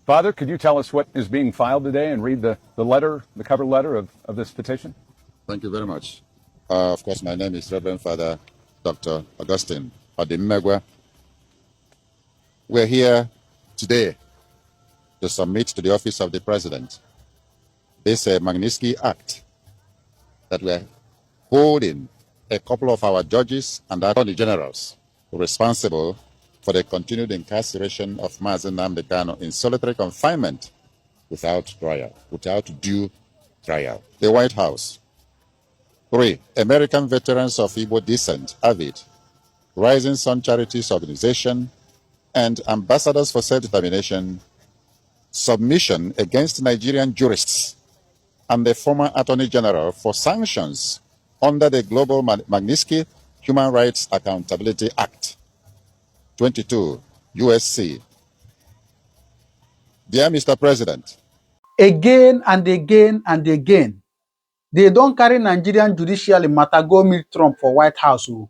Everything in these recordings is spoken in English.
Father, could you tell us what is being filed today and read the letter, the cover letter of this petition? Thank you very much. Of course, my name is Reverend Father Dr. Augustine Odimegwa. We're here today to submit to the office of the President this Magnitsky Act that we're holding a couple of our judges and attorney generals responsible for the continued incarceration of Nnamdi Kanu in solitary confinement without trial, without due trial. The White House. 3. American Veterans of Igbo Descent, AVID, Rising Sun Charities Organization, and Ambassadors for Self-Determination, submission against Nigerian jurists and the former Attorney General for sanctions under the Global Magnitsky Human Rights Accountability Act. 22, USC. Dear Mr. President, again and again and again, they don't carry Nigerian judiciary matter go meet Trump for White House. Oh.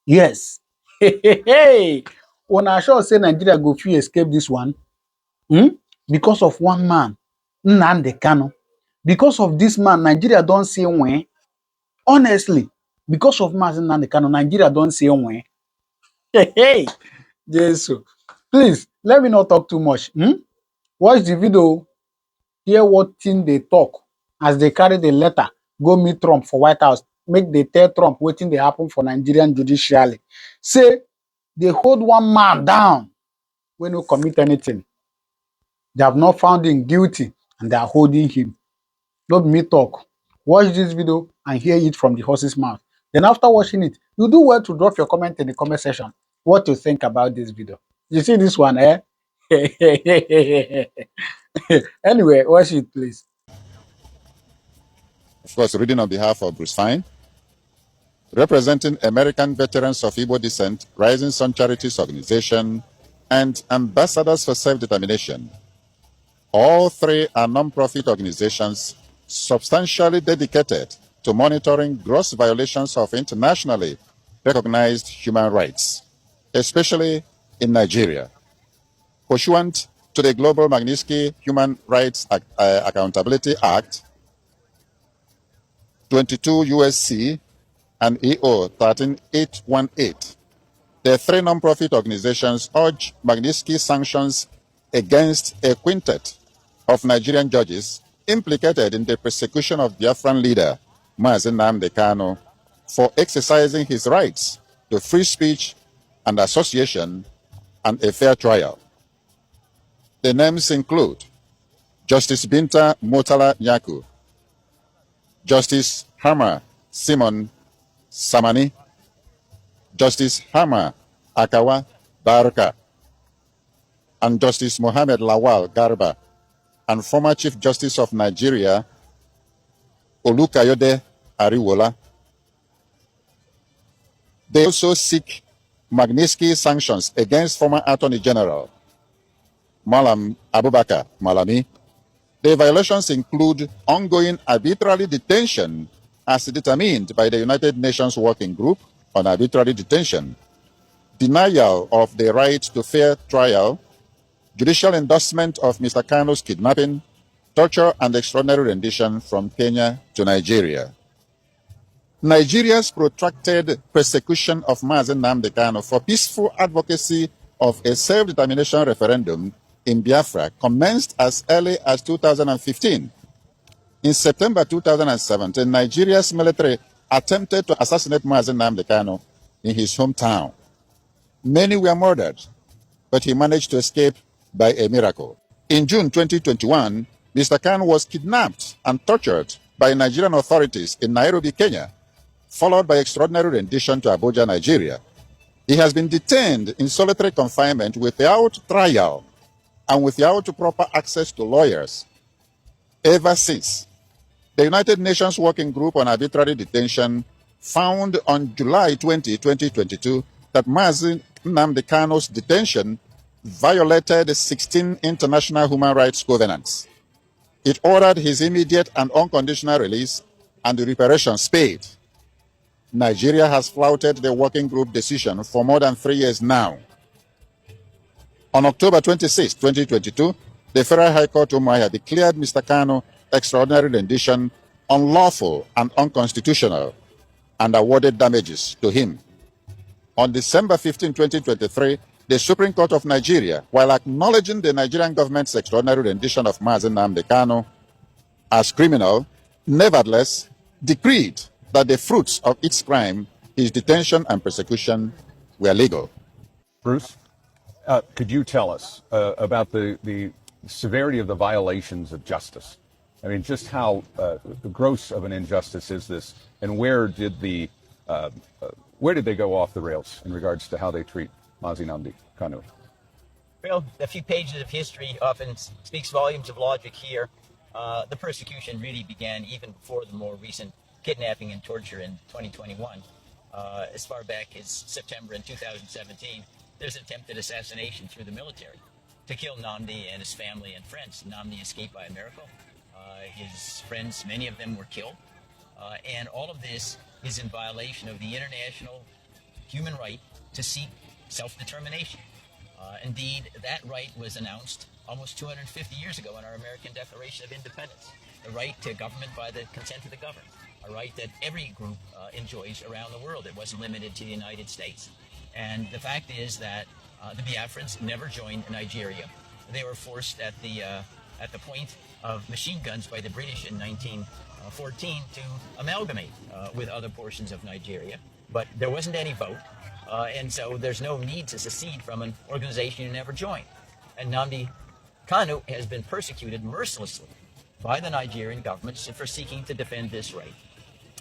Yes. Hey, when I sure say Nigeria go fit escape this one, because of one man, Nnamdi Kanu. Because of this man, Nigeria don't say when. Honestly, because of Nnamdi Kanu, Nigeria don't say when. Hey, Jesus. Please, let me not talk too much. Watch the video, hear what thing they talk as they carry the letter, go meet Trump for White House, make they tell Trump wetin dey happen for Nigerian judiciary. Say they hold one man down when no commit anything. They have not found him guilty and they are holding him. Don't me talk. Watch this video and hear it from the horse's mouth. Then after watching it, you do well to drop your comment in the comment section. What you think about this video? You see this one, eh? Anyway, watch it, please. of course, reading on behalf of Bruce Fine, representing American Veterans of Igbo Descent, Rising Sun Charities Organization, and Ambassadors for Self-Determination. All three are non-profit organizations substantially dedicated to monitoring gross violations of internationally recognized human rights, especially in Nigeria. Pursuant to the Global Magnitsky Human Rights Accountability Act, 22 USC and EO 13818, the three non-profit organizations urge Magnitsky sanctions against a quintet of Nigerian judges implicated in the persecution of Biafran leader Nnamdi Kanu for exercising his rights to free speech and association and a fair trial. The names include Justice Binta Motala Nyaku, Justice Hama Simon Samani, Justice Hama Akawa Barka, and Justice Mohammed Lawal Garba, and former Chief Justice of Nigeria, Olukayode Ariwola. They also seek Magnitsky sanctions against former Attorney General Malam Abubakar Malami. The violations include ongoing arbitrary detention as determined by the United Nations Working Group on Arbitrary Detention, denial of the right to fair trial, judicial endorsement of Mr. Kanu's kidnapping, torture and extraordinary rendition from Kenya to Nigeria. Nigeria's protracted persecution of Nnamdi Kanu for peaceful advocacy of a self-determination referendum in Biafra commenced as early as 2015. In September 2017, Nigeria's military attempted to assassinate Nnamdi Kanu in his hometown. Many were murdered, but he managed to escape by a miracle. In June 2021, Mr. Kanu was kidnapped and tortured by Nigerian authorities in Nairobi, Kenya, followed by extraordinary rendition to Abuja, Nigeria. He has been detained in solitary confinement without trial and without proper access to lawyers ever since. The United Nations Working Group on Arbitrary Detention found on July 20, 2022, that Nnamdi Kanu's detention violated 16 international human rights covenants. It ordered his immediate and unconditional release and the reparations paid. Nigeria has flouted the working group decision for more than 3 years now. On October 26, 2022, the Federal High Court Umuahia declared Mr. Kanu extraordinary rendition unlawful and unconstitutional and awarded damages to him. On December 15, 2023, the Supreme Court of Nigeria, while acknowledging the Nigerian government's extraordinary rendition of Nnamdi Kanu as criminal, nevertheless decreed that the fruits of its crime, his detention and persecution, were legal. Bruce, could you tell us about the severity of the violations of justice? I mean, just how gross of an injustice is this, and where did they go off the rails in regards to how they treat Nnamdi Kanu? Well, a few pages of history often speaks volumes of logic here. The persecution really began even before the more recent kidnapping and torture in 2021. As far back as September in 2017, there's attempted assassination through the military to kill Nnamdi and his family and friends. Nnamdi escaped by a miracle. His friends, many of them were killed. And all of this is in violation of the international human right to seek self-determination. Indeed, that right was announced almost 250 years ago in our American Declaration of Independence. The right to government by the consent of the governed. A right that every group enjoys around the world. It wasn't limited to the United States. And the fact is that the Biafrans never joined Nigeria. They were forced at the point of machine guns by the British in 1914 to amalgamate with other portions of Nigeria. But there wasn't any vote, and so there's no need to secede from an organization you never joined. And Nnamdi Kanu has been persecuted mercilessly by the Nigerian government for seeking to defend this right.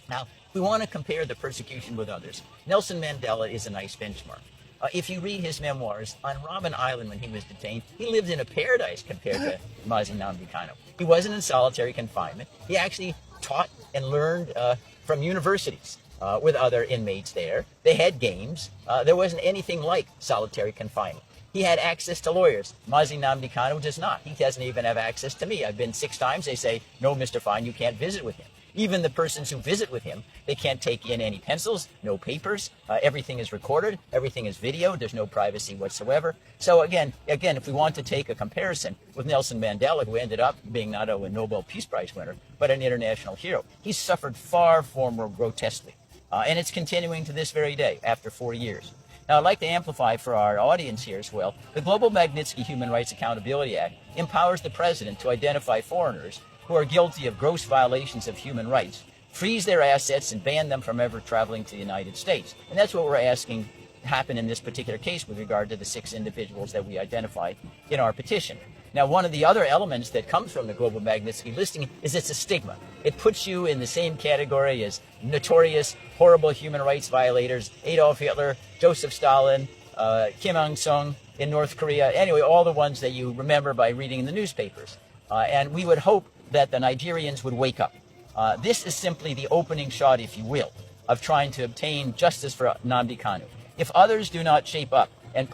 Now, we want to compare the persecution with others. Nelson Mandela is a nice benchmark. If you read his memoirs, on Robben Island when he was detained, he lived in a paradise compared to Nnamdi Kanu. He wasn't in solitary confinement. He actually taught and learned from universities with other inmates there. They had games. There wasn't anything like solitary confinement. He had access to lawyers. Nnamdi Kanu does not. He doesn't even have access to me. I've been 6 times. They say, no, Mr. Fine, you can't visit with him. Even the persons who visit with him, they can't take in any pencils, no papers. Everything is recorded. Everything is videoed. There's no privacy whatsoever. So again, if we want to take a comparison with Nelson Mandela, who ended up being not only a Nobel Peace Prize winner, but an international hero, he's suffered far more grotesquely. And it's continuing to this very day after 4 years. Now, I'd like to amplify for our audience here as well. The Global Magnitsky Human Rights Accountability Act empowers the president to identify foreigners who are guilty of gross violations of human rights, freeze their assets, and ban them from ever traveling to the United States. And that's what we're asking to happen in this particular case with regard to the 6 individuals that we identified in our petition. Now, one of the other elements that comes from the Global Magnitsky listing is it's a stigma. It puts you in the same category as notorious, horrible human rights violators, Adolf Hitler, Joseph Stalin, Kim Il-sung in North Korea, anyway, all the ones that you remember by reading in the newspapers. And we would hope that the Nigerians would wake up. This is simply the opening shot, if you will, of trying to obtain justice for Nnamdi Kanu. If others do not shape up and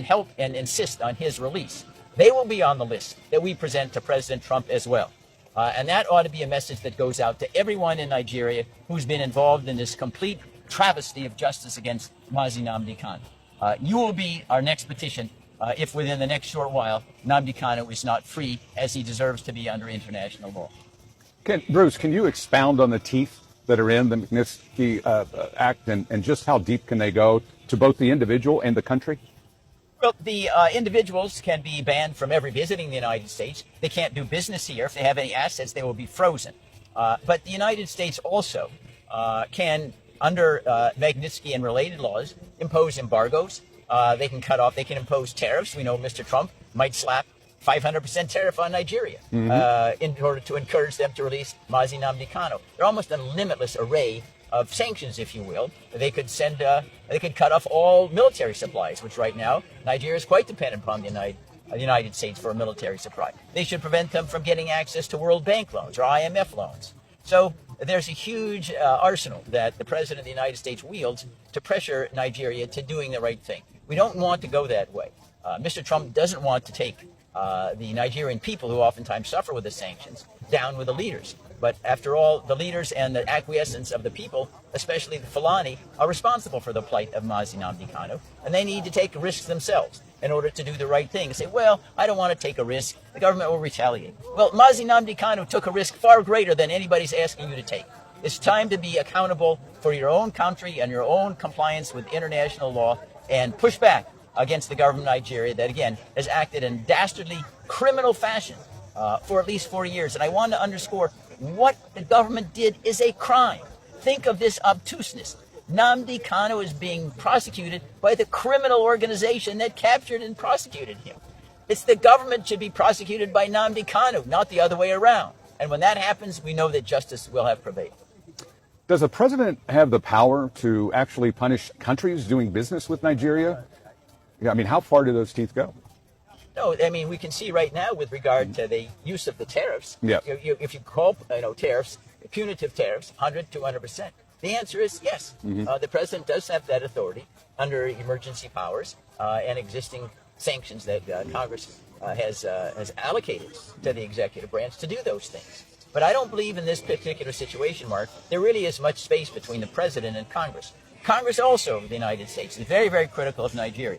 help and insist on his release, they will be on the list that we present to President Trump as well. And that ought to be a message that goes out to everyone in Nigeria who's been involved in this complete travesty of justice against Nnamdi Kanu. You will be our next petition if within the next short while Nnamdi Kanu is not free as he deserves to be under international law. Bruce, can you expound on the teeth that are in the Magnitsky Act and just how deep can they go to both the individual and the country? Well, the individuals can be banned from ever visiting the United States. They can't do business here. If they have any assets, they will be frozen. But the United States also can, under Magnitsky and related laws, impose embargoes. They can cut off, they can impose tariffs. We know Mr. Trump might slap 500% tariff on Nigeria in order to encourage them to release Nnamdi Kanu. They're almost a limitless array of sanctions, if you will. They could they could cut off all military supplies, which right now Nigeria is quite dependent upon the United States for a military supply. They should prevent them from getting access to World Bank loans or IMF loans. So there's a huge arsenal that the President of the United States wields to pressure Nigeria to doing the right thing. We don't want to go that way. Mr. Trump doesn't want to take the Nigerian people, who oftentimes suffer with the sanctions, down with the leaders. But after all, the leaders and the acquiescence of the people, especially the Fulani, are responsible for the plight of Nnamdi Kanu, and they need to take risks themselves. in order to do the right thing and say, well, I don't want to take a risk. The government will retaliate. Well, Nnamdi Kanu took a risk far greater than anybody's asking you to take. It's time to be accountable for your own country and your own compliance with international law and push back against the government of Nigeria that, again, has acted in dastardly criminal fashion for at least 40 years. And I want to underscore what the government did is a crime. Think of this obtuseness. Nnamdi Kanu is being prosecuted by the criminal organization that captured and prosecuted him. It's the government should be prosecuted by Nnamdi Kanu, not the other way around. And when that happens, we know that justice will have prevailed. Does the president have the power to actually punish countries doing business with Nigeria? I mean, how far do those teeth go? No, I mean, we can see right now with regard to the use of the tariffs. Yeah. If you call tariffs, punitive tariffs, 100, 200%. The answer is yes. The president does have that authority under emergency powers and existing sanctions that Congress has allocated to the executive branch to do those things. But I don't believe in this particular situation, Mark, there really is much space between the president and Congress. Congress also, of the United States, is very, very critical of Nigeria.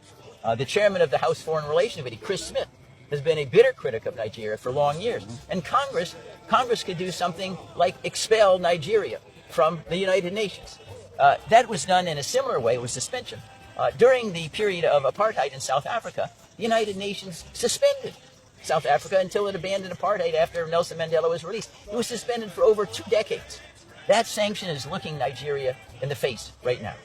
The chairman of the House Foreign Relations Committee, Chris Smith, has been a bitter critic of Nigeria for long years. And Congress could do something like expel Nigeria from the United Nations. That was done in a similar way with suspension. During the period of apartheid in South Africa, the United Nations suspended South Africa until it abandoned apartheid after Nelson Mandela was released. It was suspended for over 2 decades. That sanction is looking Nigeria in the face right now.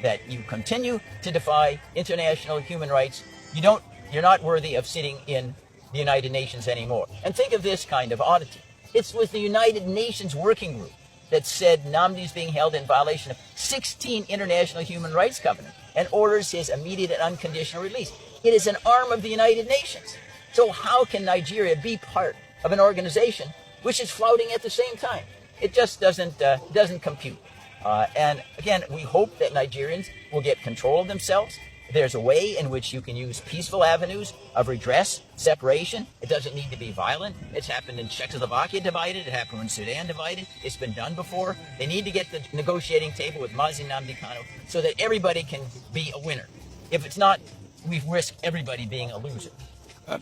That you continue to defy international human rights. You're not worthy of sitting in the United Nations anymore. And think of this kind of oddity. It was the United Nations Working Group that said Nnamdi is being held in violation of 16 international human rights covenants and orders his immediate and unconditional release. It is an arm of the United Nations. So how can Nigeria be part of an organization which is flouting at the same time? It just doesn't compute. And again, we hope that Nigerians will get control of themselves. There's a way in which you can use peaceful avenues of redress, separation. It doesn't need to be violent. It's happened in Czechoslovakia divided. It happened in Sudan divided. It's been done before. They need to get the negotiating table with Nnamdi Kanu so that everybody can be a winner. If it's not, we risk everybody being a loser.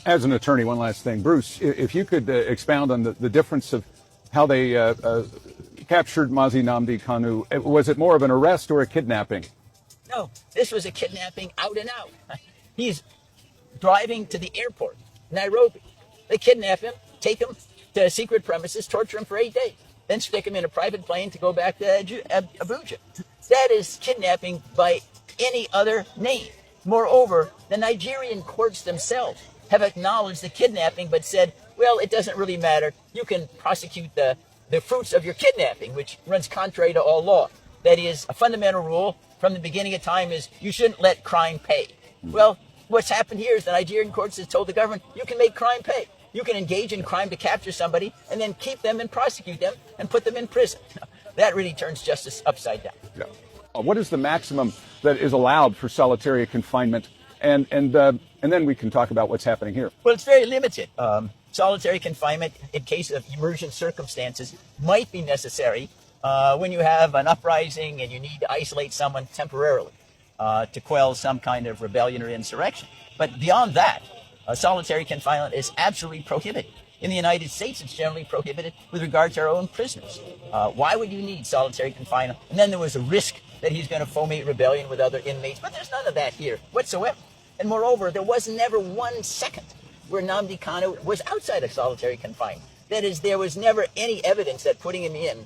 As an attorney, one last thing. Bruce, if you could expound on the difference of how they captured Nnamdi Kanu. Was it more of an arrest or a kidnapping? No, this was a kidnapping out and out. He's driving to the airport, Nairobi. They kidnap him, take him to secret premises, torture him for 8 days, then stick him in a private plane to go back to Abuja. That is kidnapping by any other name. Moreover, the Nigerian courts themselves have acknowledged the kidnapping but said, well, it doesn't really matter. You can prosecute the fruits of your kidnapping, which runs contrary to all law. That is, a fundamental rule from the beginning of time is you shouldn't let crime pay. Well, what's happened here is the Nigerian courts have told the government, you can make crime pay. You can engage in crime to capture somebody and then keep them and prosecute them and put them in prison. That really turns justice upside down. Yeah. What is the maximum that is allowed for solitary confinement? And then we can talk about what's happening here. Well, it's very limited. Solitary confinement in case of emergent circumstances might be necessary when you have an uprising and you need to isolate someone temporarily to quell some kind of rebellion or insurrection. But beyond that, solitary confinement is absolutely prohibited. In the United States, it's generally prohibited with regard to our own prisoners. Why would you need solitary confinement? And then there was a risk that he's going to foment rebellion with other inmates. But there's none of that here whatsoever. And moreover, there was never 1 second where Nnamdi Kanu was outside of solitary confinement. That is, there was never any evidence that putting him in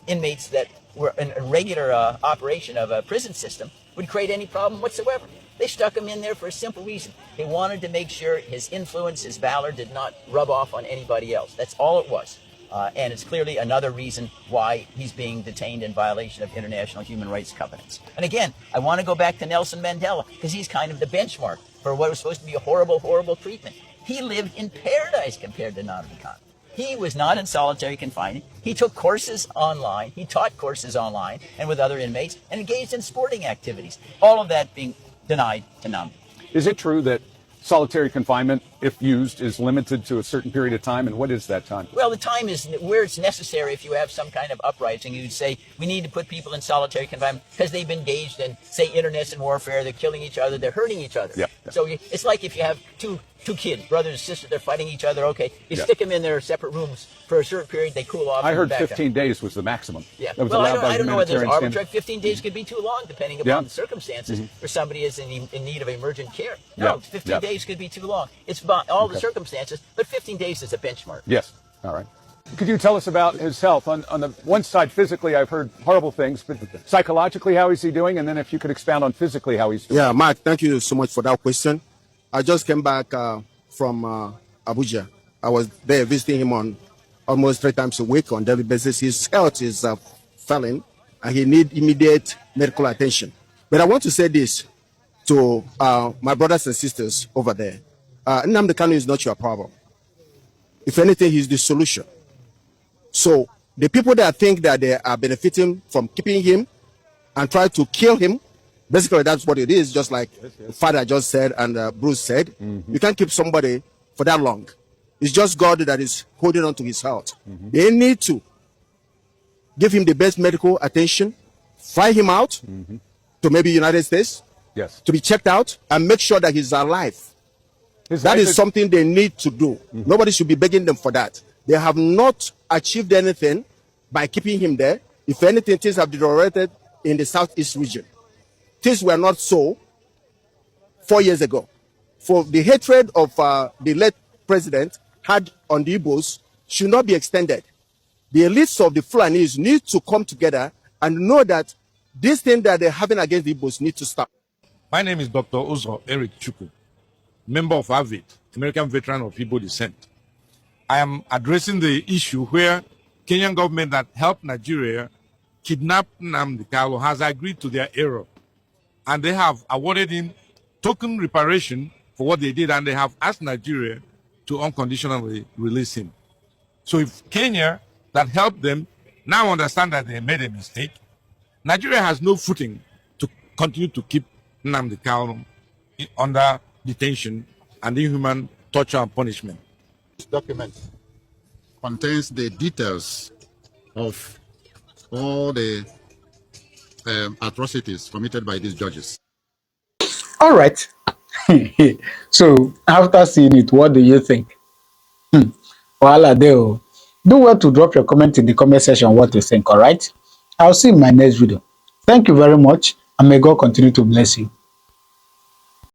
inmates that were in a regular operation of a prison system would create any problem whatsoever. They stuck him in there for a simple reason. They wanted to make sure his influence, his valor did not rub off on anybody else. That's all it was. And it's clearly another reason why he's being detained in violation of international human rights covenants. And again, I want to go back to Nelson Mandela because he's kind of the benchmark for what was supposed to be a horrible, horrible treatment. He lived in paradise compared to Nnamdi Kanu. He was not in solitary confinement. He took courses online. He taught courses online and with other inmates and engaged in sporting activities. All of that being denied to Nnamdi. Is it true that solitary confinement, if used, is limited to a certain period of time? And what is that time? Well, the time is where it's necessary. If you have some kind of uprising, you'd say, we need to put people in solitary confinement because they've engaged in, say, internecine warfare. They're killing each other. They're hurting each other. Yeah. So it's like if you have two kids, brothers and sisters, they're fighting each other. Okay, you Yeah. stick them in their separate rooms for a certain period. They cool off. I and heard back up. 15 days was the maximum. Yeah. That was Well, allowed by I don't know whether there's humanitarian arbitrary. standards. 15 days could be too long, depending upon Yeah. the circumstances, where somebody is in need of emergent care. Yeah. No, 15 Yeah. days could be too long. It's about all the Okay. circumstances, but 15 days is a benchmark. Yes. All right. Could you tell us about his health? On the one side, physically, I've heard horrible things, but psychologically, how is he doing? And then if you could expound on physically how he's doing. Yeah, Mark, thank you so much for that question. I just came back from Abuja. I was there visiting him on almost 3 times a week on daily basis. His health is failing, and he needs immediate medical attention. But I want to say this to my brothers and sisters over there. Nnamdi Kanu is not your problem. If anything, he's the solution. So the people that think that they are benefiting from keeping him and try to kill him, basically that's what it is, just like Father just said and Bruce said. You can't keep somebody for that long. It's just God that is holding on to his health. They need to give him the best medical attention, fly him out to maybe United States Yes. to be checked out and make sure that he's alive. His That life is something they need to do. Nobody should be begging them for that. They have not achieved anything by keeping him there. If anything, things have deteriorated in the southeast region. Things were not so 4 years ago. For the hatred of the late president had on the Igbos should not be extended. The elites of the Fulanis need to come together and know that this thing that they're having against the Igbos need to stop. My name is Dr. Uzo Eric Chukwu, member of AVID, American Veteran of Igbo Descent. I am addressing the issue where Kenyan government that helped Nigeria kidnap Nnamdi Kanu has agreed to their error. And they have awarded him token reparation for what they did, and they have asked Nigeria to unconditionally release him. So if Kenya that helped them now understand that they made a mistake, Nigeria has no footing to continue to keep Nnamdi Kanu under detention and inhuman torture and punishment. This document contains the details of all the atrocities committed by these judges. All right. So after seeing it, what do you think? Voila, do well to drop your comment in the comment section what you think, all right? I'll see you in my next video. Thank you very much, and may God continue to bless you.